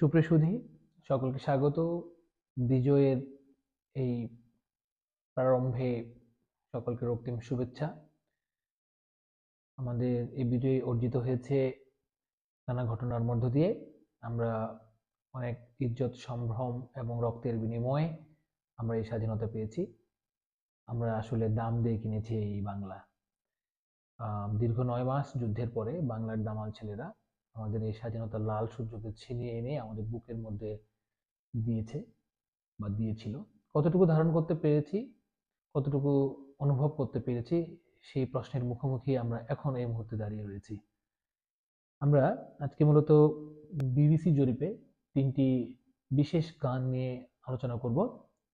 সুপ্রিয় সুধী, সকলকে স্বাগত। বিজয়ের এই প্রারম্ভে সকলকে রক্তিম শুভেচ্ছা। আমাদের এই বিজয় অর্জিত হয়েছে নানা ঘটনার মধ্য দিয়ে। আমরা অনেক ইজ্জত, সম্ভ্রম এবং রক্তের বিনিময়ে আমরা এই স্বাধীনতা পেয়েছি। আমরা আসলে দাম দিয়ে কিনেছি এই বাংলা। দীর্ঘ ৯ মাস যুদ্ধের পরে বাংলার দামাল ছেলেরা আমাদের এই স্বাধীনতার লাল সূর্যকে ছিনিয়ে এনে আমাদের বুকের মধ্যে দিয়েছে বা দিয়েছিল। কতটুকু ধারণ করতে পেরেছি, কতটুকু অনুভব করতে পেরেছি, সেই প্রশ্নের মুখোমুখি আমরা এখন এই মুহূর্তে দাঁড়িয়ে রয়েছি। আমরা আজকে মূলত বিবিসি জরিপে ৩টি বিশেষ গান নিয়ে আলোচনা করব।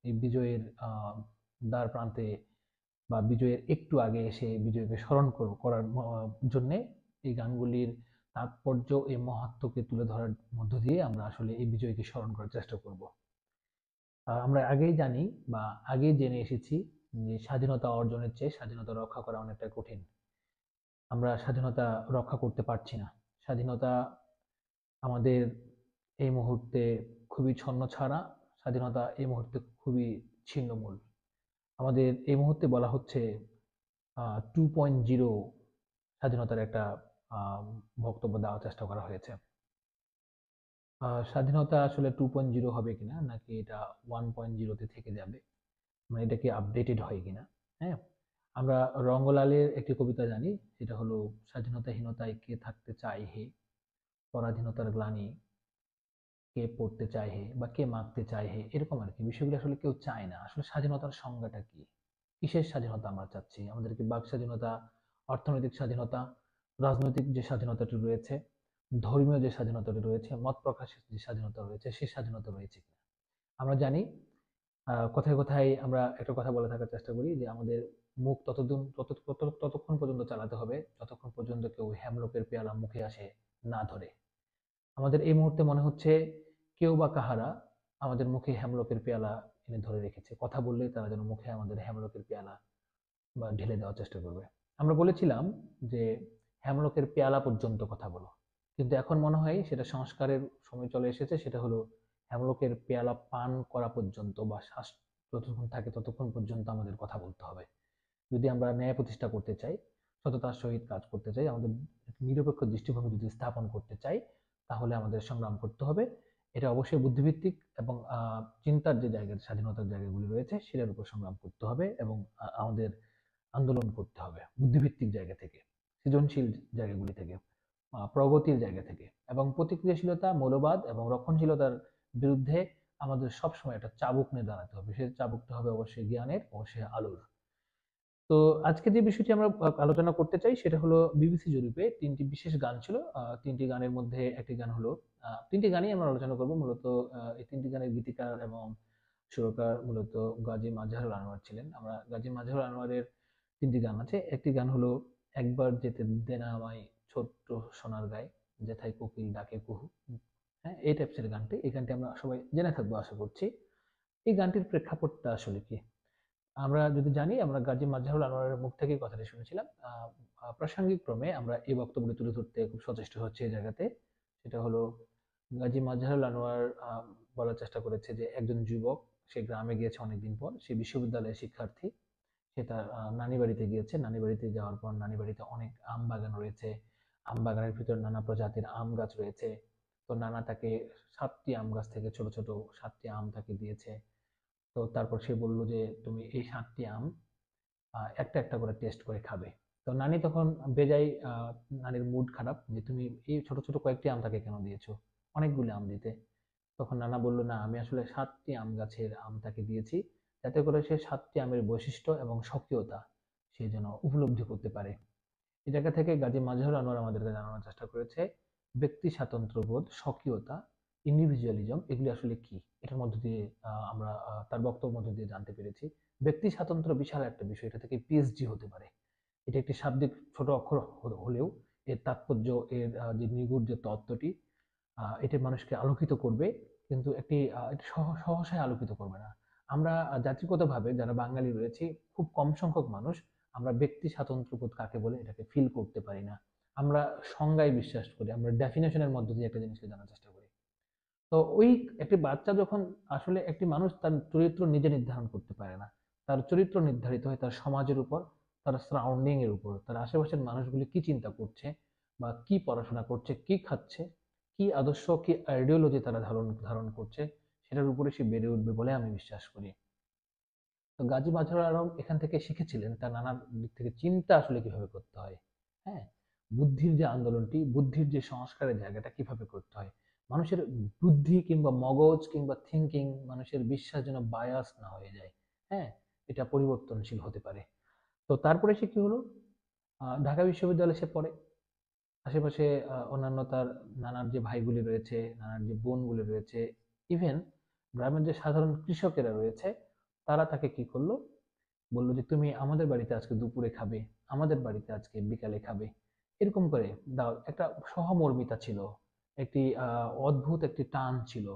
এই বিজয়ের দ্বার প্রান্তে বা বিজয়ের একটু আগে এসে বিজয়কে স্মরণ করার জন্যে এই গানগুলির তাৎপর্য, এই মাহাত্ম্যকে তুলে ধরার মধ্য দিয়ে আমরা আসলে এই বিজয়কে স্মরণ করার চেষ্টা করব। আমরা আগেই জানি বা আগেই জেনে এসেছি যে স্বাধীনতা অর্জনের চেয়ে স্বাধীনতা রক্ষা করা অনেকটা কঠিন। আমরা স্বাধীনতা রক্ষা করতে পারছি না। স্বাধীনতা আমাদের এই মুহূর্তে খুবই ছন্নছাড়া। স্বাধীনতা এই মুহূর্তে খুবই ছিন্নমূল। আমাদের এই মুহূর্তে বলা হচ্ছে 2.0 স্বাধীনতার একটা বক্তব্য দেওয়ার চেষ্টা করা হয়েছে। স্বাধীনতা আসলে 2.0 হবে কিনা, নাকি এটা 1.0-তে থেকে যাবে, মানে এটা কি আপডেটেড হয় কিনা। হ্যাঁ, আমরা রঙ্গলালের একটি কবিতা জানি, সেটা হলো স্বাধীনতাহীনতায় কে থাকতে চায় হে, পরাধীনতার গ্লানি কে পড়তে চায় হে, বা কে মাখতে চায় হে, এরকম আর কি। বিষয়গুলো আসলে কেউ চায় না। আসলে স্বাধীনতার সংজ্ঞাটা কি, কিসের স্বাধীনতা আমরা চাচ্ছি? আমাদের কি বাক স্বাধীনতা, অর্থনৈতিক স্বাধীনতা, রাজনৈতিক যে স্বাধীনতাটি রয়েছে, ধর্মীয় যে স্বাধীনতাটি রয়েছে, মত প্রকাশের যে স্বাধীনতা রয়েছে, সেই স্বাধীনতা রয়েছে কিনা? আমরা জানি কথায় কথায় আমরা একটা কথা বলে থাকার চেষ্টা করি যে আমাদের মুখ ততক্ষণ পর্যন্ত চালাতে হবে যতক্ষণ পর্যন্ত কেউ হেমলকের পেয়ালা মুখে আসে না ধরে। আমাদের এই মুহূর্তে মনে হচ্ছে কেউ বা কাহারা আমাদের মুখে হেমলকের পেয়ালা এনে ধরে রেখেছে। কথা বললেই তারা যেন মুখে আমাদের হেমলকের পেয়ালা বা ঢেলে দেওয়ার চেষ্টা করবে। আমরা বলেছিলাম যে হেমলকের পেয়ালা পর্যন্ত কথা বলো, কিন্তু এখন মনে হয় সেটা সংস্কারের সময় চলে এসেছে। সেটা হলো হেমলকের পেয়ালা পান করা পর্যন্ত বা শ্বাস যতক্ষণ থাকে ততক্ষণ পর্যন্ত আমাদের কথা বলতে হবে। যদি আমরা ন্যায় প্রতিষ্ঠা করতে চাই, সততার সহিত কাজ করতে চাই, আমাদের নিরপেক্ষ দৃষ্টিভঙ্গি যদি স্থাপন করতে চাই, তাহলে আমাদের সংগ্রাম করতে হবে। এটা অবশ্যই বুদ্ধিভিত্তিক এবং চিন্তার যে জায়গা, স্বাধীনতার জায়গাগুলি রয়েছে সেটার উপর সংগ্রাম করতে হবে এবং আমাদের আন্দোলন করতে হবে বুদ্ধিভিত্তিক জায়গা থেকে, সৃজনশীল জায়গাগুলি থেকে, প্রগতির জায়গা থেকে, এবং প্রতিক্রিয়াশীলতা, মৌলবাদ এবং রক্ষণশীলতার বিরুদ্ধে আমাদের সবসময় একটা চাবুক নিয়ে দাঁড়াতে হবে। সেই চাবুকটা হবে অবশ্যই জ্ঞানের, অবশ্যই আলোর। তো আজকে যে বিষয়টি আমরা আলোচনা করতে চাই সেটা হলো বিবিসি জরিপে ৩টি বিশেষ গান ছিল। ৩টি গানের মধ্যে একটি গান হলো, ৩টি গানই আমরা আলোচনা করব মূলত। এই ৩টি গানের গীতিকার এবং সুরকার মূলত গাজী মাজহারুল আনোয়ার ছিলেন। আমরা গাজী মাজহারুল আনোয়ারের ৩টি গান আছে। একটি গান হলো একবার যেতে দে না আমায় ছোট্ট সোনার গায়ে, যেথায় কোকিল ডাকে কুহু। হ্যাঁ, এই টাইপসের গানটি। এই গানটি আমরা সবাই জেনে থাকবো আশা করছি। এই গানটির প্রেক্ষাপটটা আসলে কি আমরা যদি জানি, আমরা গাজী মাজহারুল আনোয়ারের মুখ থেকেই কথাটি শুনেছিলাম। প্রাসঙ্গিক ক্রমে আমরা এই বক্তব্যটি তুলে ধরতে খুব সচেষ্ট হচ্ছে এই জায়গাতে। সেটা হলো গাজী মাজহারুল আনোয়ার বলার চেষ্টা করেছে যে একজন যুবক, সে গ্রামে গিয়েছে অনেকদিন পর, সে বিশ্ববিদ্যালয়ের শিক্ষার্থী। সে তার নানি বাড়িতে গিয়েছে। নানি বাড়িতে যাওয়ার পর নানি বাড়িতে অনেক আম বাগান রয়েছে। আম বাগানের ভিতর নানা প্রজাতির আম গাছ রয়েছে। তো নানা তাকে 7টি আম গাছ থেকে ছোট ছোট 7টি আম তাকে দিয়েছে। তো তারপর সে বলল যে তুমি এই 7টি আম একটা একটা করে টেস্ট করে খাবে। তো নানি তখন বেজায়, নানির মুড খারাপ যে তুমি এই ছোট ছোট কয়েকটি আম তাকে কেন দিয়েছো, অনেকগুলো আম দিতে। তখন নানা বলল, না, আমি আসলে 7টি আম গাছের আম তাকে দিয়েছি, যাতে করে সে 7টি আমের বৈশিষ্ট্য এবং স্বকীয়তা সে যেন উপলব্ধি করতে পারে। এই জায়গা থেকে গাজী মাজহারুল আনোয়ার আমাদেরকে জানানোর চেষ্টা করেছে ব্যক্তি স্বাতন্ত্র্যবোধ, স্বকীয়তা, ইন্ডিভিজুয়ালিজম এগুলি আসলে কি। এটার মধ্য দিয়ে আমরা তার বক্তব্যের মধ্য দিয়ে জানতে পেরেছি ব্যক্তি স্বাতন্ত্র্য বিশাল একটা বিষয়। এটা থেকে পিএইচডি হতে পারে। এটা একটি শাব্দিক ছোট অক্ষর হলেও এর তাৎপর্য, এর যে নিগূঢ় যে তত্ত্বটি, এটা মানুষকে আলোকিত করবে, কিন্তু এটা সহসায় আলোকিত করবে না। আমরা জাতিগতভাবে যারা বাঙালি রয়েছি, খুব কম সংখ্যক মানুষ আমরা ব্যক্তি স্বাতন্ত্র্যবোধ কাকে বলে এটাকে ফিল করতে পারি না। আমরা সংজ্ঞায় বিশ্বাস করি, আমরা ডেফিনেশনের মধ্য দিয়ে একটা জিনিসকে জানার চেষ্টা করি। তো ওই একটি বাচ্চা যখন আসলে একটি মানুষ তার চরিত্র নিজে নির্ধারণ করতে পারে না, তার চরিত্র নির্ধারিত হয় তার সমাজের উপর, তার সারাউন্ডিং এর উপর, তার আশেপাশের মানুষগুলি কি চিন্তা করছে বা কি পড়াশোনা করছে, কি খাচ্ছে, কি আদর্শ, কি আইডিওলজি তারা ধারণ ধারণ করছে, সেটার উপরে সে বেড়ে উঠবে বলে আমি বিশ্বাস করি। তো গাজী মাজহারুল আলম এখান থেকে শিখেছিলেন তার নানান দিক থেকে চিন্তা আসলে কিভাবে করতে হয়। হ্যাঁ, বুদ্ধির যে আন্দোলনটি, বুদ্ধির যে সংস্কারের জায়গাটা কিভাবে করতে হয়, মানুষের বুদ্ধি কিংবা মগজ কিংবা থিঙ্কিং, মানুষের বিশ্বাস যেন বায়াস না হয়ে যায়। হ্যাঁ, এটা পরিবর্তনশীল হতে পারে। তো তারপরে সে কি হলো, ঢাকা বিশ্ববিদ্যালয়ে সে পড়ে। আশেপাশে অন্যান্য তার নানার যে ভাইগুলি রয়েছে, নানার যে বোনগুলি রয়েছে, ইভেন গ্রামের যে সাধারণ কৃষকেরা রয়েছে, তারা তাকে কি করলো, বলল যে তুমি আমাদের বাড়িতে আজকে দুপুরে খাবে, আমাদের বাড়িতে আজকে বিকালে খাবে, এরকম করে দাও। একটা সহমর্মিতা ছিল, একটি অদ্ভুত একটি টান ছিল।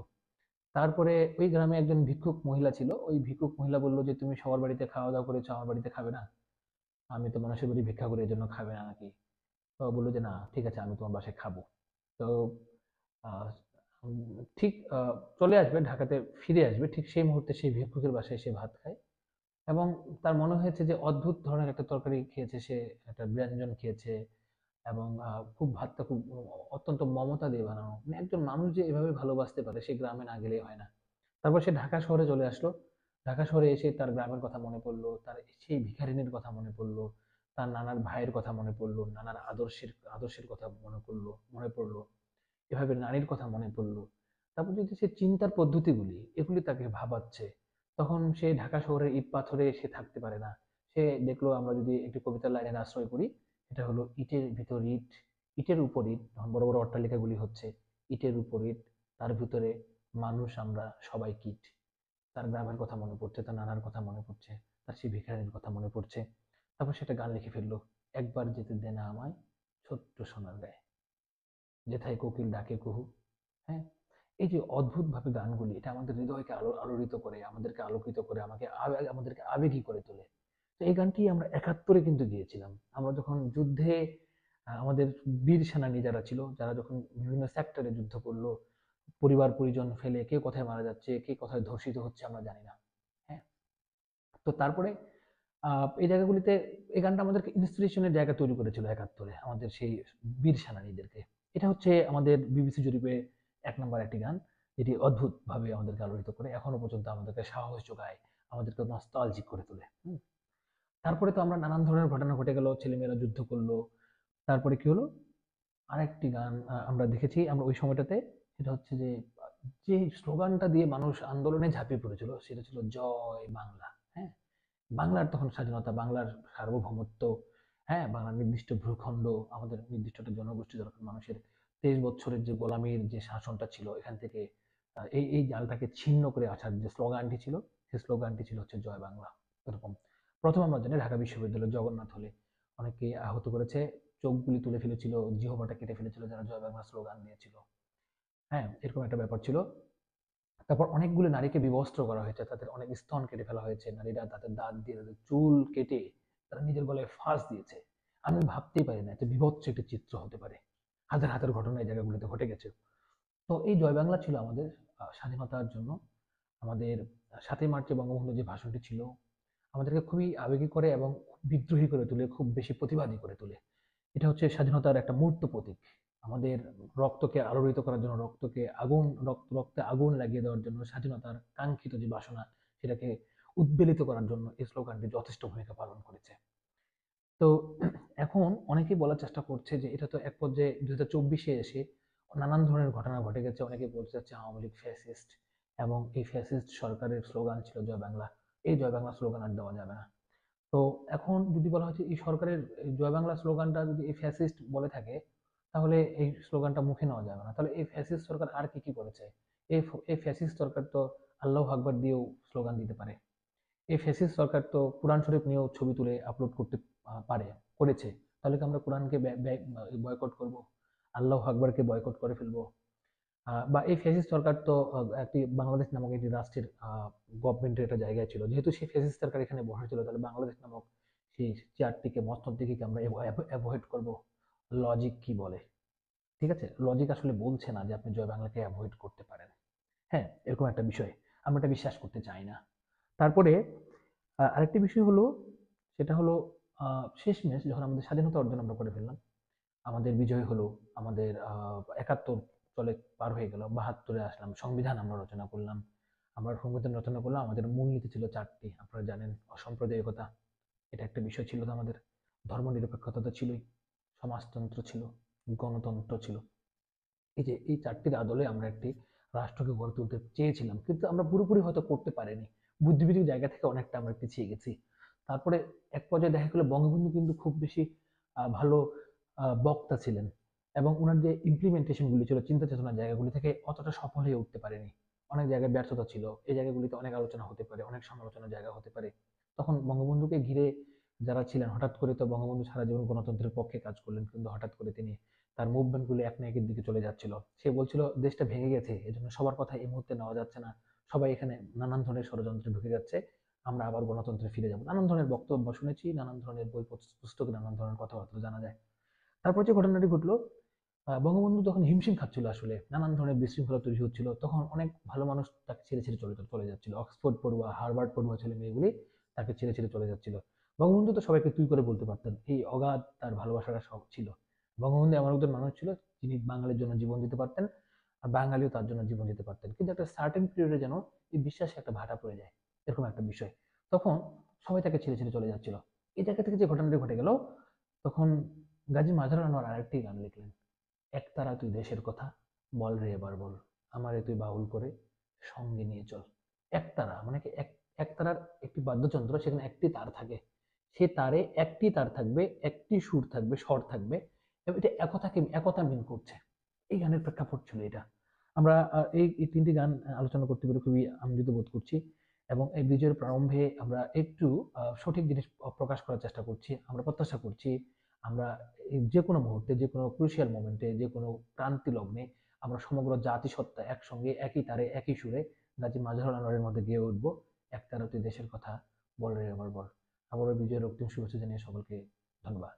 তারপরে ওই গ্রামে একজন ভিক্ষুক মহিলা ছিল, ওই ভিক্ষুক মহিলা বলল যে তুমি সবার বাড়িতে খাওয়া দাওয়া করেছো, আমার বাড়িতে খাবে না? আমি তো মানুষের বাড়ি ভিক্ষা করি, এই জন্য খাবে না নাকি? তো বললো যে না ঠিক আছে, আমি তোমার বাসায় খাবো। তো আহ, ঠিক চলে আসবে, ঢাকাতে ফিরে আসবে, ঠিক সেই মুহূর্তে সেই ভিক্ষুকের বাসায় সে ভাত খায়। এবং তার মনে হয়েছে যে অদ্ভুত ধরনের একটা তরকারি খেয়েছে সে, একটা ব্যঞ্জন খেয়েছে। এবং খুব ভাতটা খুব অত্যন্ত মমতা দিয়ে বানানো, মানে একজন মানুষ যে এভাবে ভালোবাসতে পারে সে গ্রামে না গেলেই হয় না। তারপর সে ঢাকা শহরে চলে আসলো। ঢাকা শহরে এসে তার গ্রামের কথা মনে পড়লো, তার সেই ভিখারিনীর কথা মনে পড়লো, তার নানার ভাইয়ের কথা মনে পড়লো, নানার আদর্শের আদর্শের কথা মনে পড়লো, এভাবে নারীর কথা মনে পড়লো। তারপর যদি সে চিন্তার পদ্ধতিগুলি এগুলি তাকে ভাবাচ্ছে, তখন সে ঢাকা শহরের ইট পাথরে সে থাকতে পারে না। সে দেখলো, আমরা যদি একটি কবিতার লাইনের আশ্রয় করি, এটা হলো ইটের ভিতর ইট, ইটের উপর ইট, তখন বড় বড় অট্টালিকাগুলি হচ্ছে, ইটের উপর ইট, তার ভিতরে মানুষ আমরা সবাই কীট। তার গ্রামের কথা মনে পড়ছে, তার নানার কথা মনে পড়ছে, তার সেই ভিখারিনীর কথা মনে পড়ছে। তারপর সেটা গান লিখে ফেললো, একবার যেতে দে না আমায় ছোট্ট সোনার গায়ে, যেথায় কোকিল ডাকে কুহু। হ্যাঁ, এই যে অদ্ভুতভাবে গানগুলি, এটা আমাদের হৃদয়কে আলোড়িত করে, আমাদেরকে আলোকিত করে, আমাদেরকে আবেগী করে তোলে। তো এই গানটি আমরা ৭১-এ কিন্তু গিয়েছিলাম। আমরা যখন যুদ্ধে আমাদের বীর সেনানী যারা ছিল, যারা যখন বিভিন্ন সেক্টরে যুদ্ধ করলো, পরিবার পরিজন ফেলে কে কোথায় মারা যাচ্ছে, কে কোথায় ধর্ষিত হচ্ছে আমরা জানি না। হ্যাঁ, তো তারপরে এই জায়গাগুলিতে এই গানটা আমাদেরকে ইন্সপিরেশনের জায়গা তৈরি করেছিল ৭১-এ আমাদের সেই বীর সেনানীদেরকে। এটা হচ্ছে আমাদের বিবিসি জরিপে ১ নাম্বার একটি গান, যেটি অদ্ভুতভাবে আমাদেরকে আলোড়িত করে। এখনো পর্যন্ত আমাদেরকে সাহস যোগায়, আমাদেরকে নস্টালজিক করে তোলে। তারপরে তো আমরা নানান ধরনের ঘটনা ঘটে গেল, ছেলেমেয়েরা যুদ্ধ করলো। তারপরে কি হলো? আরেকটি গান আমরা দেখেছি আমরা ওই সময়টাতে, সেটা হচ্ছে যে যে স্লোগানটা দিয়ে মানুষ আন্দোলনে ঝাঁপিয়ে পড়েছিল সেটা ছিল জয় বাংলা। হ্যাঁ, বাংলার তখন স্বাধীনতা, বাংলার সার্বভৌমত্ব, হ্যাঁ, বাংলার নির্দিষ্ট ভূখণ্ড, আমাদের নির্দিষ্ট একটা জনগোষ্ঠী দরকার, মানুষের ২৩ বছরের যে গোলামীর যে শাসনটা ছিল এখান থেকে এই জালটাকে ছিন্ন করে আসার যে স্লোগানটি ছিল, সেই স্লোগানটি ছিল হচ্ছে জয় বাংলা। এরকম প্রথম আমরা জানি ঢাকা বিশ্ববিদ্যালয় জগন্নাথ হলে অনেকে আহত করেছে, চোখগুলি তুলে ফেলেছিল, জিহ্বাটা কেটে ফেলেছিল যারা জয় বাংলা স্লোগান দিয়েছিল। হ্যাঁ, এরকম একটা ব্যাপার ছিল। তারপর অনেকগুলো নারীকে বিবস্ত্র করা হয়েছে, তাদের অনেক স্তন কেটে ফেলা হয়েছে, নারীরা তাদের দাঁত দিয়ে তাদের চুল কেটে তারা নিজের গলায় ফাঁস দিয়েছে। আমি ভাবতেই পারি না এত বীভৎস একটি চিত্র হতে পারে। হাজার হাজার ঘটনা এই জায়গাগুলিতে ঘটে গেছে। তো এই জয় বাংলা ছিল আমাদের স্বাধীনতার জন্য আমাদের ৭ই মার্চে বঙ্গবন্ধু যে ভাষণটি ছিল আমাদেরকে খুবই আবেগী করে এবং বিদ্রোহী করে তোলে, খুব বেশি প্রতিবাদী করে তোলে। এটা হচ্ছে স্বাধীনতার একটা মূর্ত প্রতীক। আমাদের রক্তকে আলোড়িত করার জন্য, রক্তে আগুন লাগিয়ে দেওয়ার জন্য, স্বাধীনতার কাঙ্ক্ষিত যে বাসনা সেটাকে উদ্বেলিত করার জন্য এই স্লোগানটি যথেষ্ট ভূমিকা পালন করেছে। তো এখন অনেকেই বলার চেষ্টা করছে যে এটা তো এক পর্যায়ে ২০২৪-এ এসে নানান ধরনের ঘটনা ঘটে গেছে। অনেকে বলতে চাচ্ছে আওয়ামী লীগ ফ্যাসিস্ট, এবং এই ফ্যাসিস্ট সরকারের স্লোগান ছিল জয় বাংলা। এই জয় বাংলা স্লোগান আর দেওয়া যাবে না। তো এখন যদি বলা হচ্ছে এই সরকারের এই জয় বাংলা স্লোগানটা যদি এই ফ্যাসিস্ট বলে থাকে, তাহলে এই স্লোগানটা মুখে নেওয়া যাবে না। তাহলে এই ফ্যাসিস্ট সরকার আর কি কি করেছে? এই ফ্যাসিস্ট সরকার তো আল্লাহু আকবার দিয়েও স্লোগান দিতে পারে। এই ফ্যাসিস্ট সরকার তো কোরআন শরীফ নিয়েও ছবি তুলে আপলোড করতে পারে, করেছে। তাহলে কি আমরা কোরআনকে বয়কট করব? আল্লাহু আকবারকে বয়কট করে ফেলবো? বা এই ফ্যাসিস্ট সরকার তো একটি বাংলাদেশ নামক একটি রাষ্ট্রের গভর্নমেন্টের একটা জায়গায় ছিল, যেহেতু সেই ফ্যাসিস্ট সরকার এখানে বসেছিল, তাহলে বাংলাদেশ নামক সেই চেয়ারটিকে, মস্তবটিকে কি আমরা অ্যাভয়েড করব? লজিক কি বলে? ঠিক আছে, লজিক আসলে বলছে না যে আপনি জয় বাংলাকে অ্যাভয়েড করতে পারেন। হ্যাঁ, এরকম একটা বিষয় আমরা এটা বিশ্বাস করতে চাই না। তারপরে আরেকটি বিষয় হলো, সেটা হলো শেষমেশ যখন আমাদের স্বাধীনতা অর্জন আমরা করে ফেললাম, আমাদের বিজয় হলো, আমাদের ৭১ চলে পার হয়ে গেল, ৭২-এ আসলাম, সংবিধান আমরা রচনা করলাম। আমরা সংবিধান রচনা করলাম, আমাদের মূলনীতি ছিল ৪টি, আপনারা জানেন। অসাম্প্রদায়িকতা, এটা একটা বিষয় ছিল তো আমাদের। ধর্মনিরপেক্ষতা তো ছিলই, সমাজতন্ত্র ছিল, গণতন্ত্র ছিল। এই যে এই ৪টির আদলে আমরা একটি রাষ্ট্রকে গড়ে তুলতে চেয়েছিলাম, কিন্তু আমরা পুরোপুরি হয়তো করতে পারিনি। বুদ্ধিবৃত্তিক জায়গা থেকে অনেকটা আমরা পিছিয়ে গেছি। তারপরে এক পর্যায়ে দেখা গেল বঙ্গবন্ধু কিন্তু খুব বেশি ভালো বক্তা ছিলেন, এবং ওনার যে ইমপ্লিমেন্টেশন গুলি ছিল, চিন্তা চেতনার জায়গাগুলি থেকে অতটা সফল হয়ে উঠতে পারেনি। অনেক জায়গায় ব্যর্থতা ছিল, এই জায়গাগুলিতে অনেক আলোচনা হতে পারে, অনেক সমালোচনার জায়গা হতে পারে। তখন বঙ্গবন্ধুকে ঘিরে যারা ছিলেন, হঠাৎ করে তো বঙ্গবন্ধু সারা জীবন গণতন্ত্রের পক্ষে কাজ করলেন, কিন্তু হঠাৎ করে তিনি তার মুভমেন্ট গুলো এক না একের দিকে চলে যাচ্ছিল। সে বলছিল দেশটা ভেঙে গেছে, এজন্য সবার কথা এই মুহূর্তে নেওয়া যাচ্ছে না, সবাই এখানে নানান ধরনের ষড়যন্ত্রে ঢুকে যাচ্ছে, আমরা আবার গণতন্ত্রে ফিরে যাব। নানান ধরনের বক্তব্য শুনেছি, নানান ধরনের বই পুস্তকে নানান ধরনের কথাবার্তা জানা যায়। তারপর যে ঘটনাটি ঘটলো, বঙ্গবন্ধু তখন হিমশিম খাচ্ছিল, আসলে নানান ধরনের বিশৃঙ্খলা তৈরি হচ্ছিল। তখন অনেক ভালো মানুষ তাকে ছেড়ে ছেড়ে চলে চলে যাচ্ছিল, অক্সফোর্ড পড়ুয়া, হার্ভার্ড পড়ুয়া ছেলে মেয়েগুলি তাকে ছেড়ে ছেড়ে চলে যাচ্ছিল। বঙ্গবন্ধু তো সবাইকে তুই করে বলতে পারতেন, এই অগাধ তার ভালোবাসাটা সব ছিল। বঙ্গবন্ধু এমন একজন মানুষ ছিল যিনি বাঙালির জন্য জীবন দিতে পারতেন, আর বাঙালিও তার জন্য জীবন দিতে পারতেন, কিন্তু একটা সার্টেন পিরিয়ডে যেন এই বিশ্বাসে একটা ভাটা পড়ে যায়, এরকম একটা বিষয়। তখন সবাই তাকে ছেড়ে ছেড়ে চলে যাচ্ছিল। এই জায়গা থেকে যে ঘটনাটি ঘটে গেল, তখন গাজী মাজহারুল আনোয়ার আরেকটি গান লিখলেন, একতারা তুই দেশের কথা, বল রে এবার বল, আমারে তুই বাউল করে সঙ্গে নিয়ে চল। একতারা মানে কি, একতারার একটি বাদ্যযন্ত্র, সেখানে একটি তার থাকে, সে তারে একটি তার থাকবে, একটি সুর থাকবে, স্বর থাকবে, এবং এটা একতা মিন করছে। এই গানের প্রেক্ষাপট ছিল এটা। আমরা এই ৩টি গান আলোচনা করতে পেরে খুবই আনন্দিত বোধ করছি, এবং এই বিজয়ের প্রারম্ভে আমরা একটু সঠিক জিনিস প্রকাশ করার চেষ্টা করছি। আমরা প্রত্যাশা করছি আমরা যে কোনো মুহূর্তে, যে কোনো ক্রুশিয়াল মোমেন্টে, যে কোনো ক্রান্তি লগ্নে আমরা সমগ্র জাতিসত্তা একসঙ্গে একই তারে একই সুরে গাজী মাজহারুল আনোয়ারের মধ্যে গেয়ে উঠবো, একতারা তুই দেশের কথা, বল রে এবার বল। আবারও বিজয়ের রক্তিম শুভেচ্ছা জানিয়ে সকলকে ধন্যবাদ।